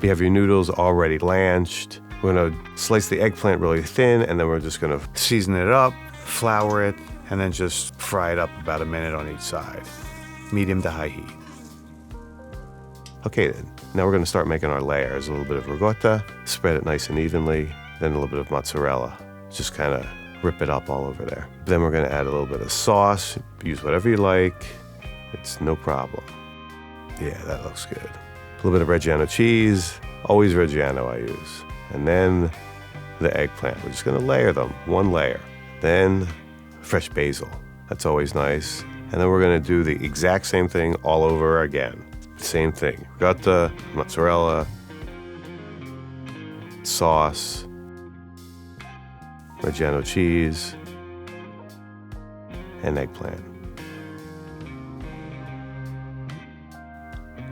You have your noodles already blanched. We're gonna slice the eggplant really thin, and then we're just gonna season it up, flour it, and then just fry it up about a minute on each side. Medium to high heat. Okay then, now we're gonna start making our layers. A little bit of ricotta, spread it nice and evenly, then a little bit of mozzarella. Just kind of rip it up all over there. Then we're gonna add a little bit of sauce. Use whatever you like. It's no problem. Yeah, that looks good. A little bit of Reggiano cheese. Always Reggiano I use. And then the eggplant. We're just gonna layer them, one layer. Then fresh basil. That's always nice. And then we're gonna do the exact same thing all over again. Same thing. Ricotta, mozzarella, sauce, Reggiano cheese, and eggplant.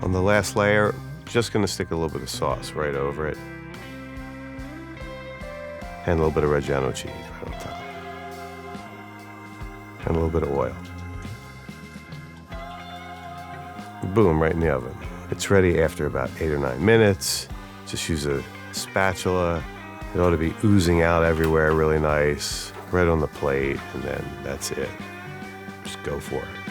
On the last layer, just gonna stick a little bit of sauce right over it. And a little bit of Reggiano cheese right on top. And a little bit of oil. Boom, right in the oven. It's ready after about 8 or 9 minutes. Just use a spatula. It ought to be oozing out everywhere really nice, right on the plate, and then that's it. Just go for it.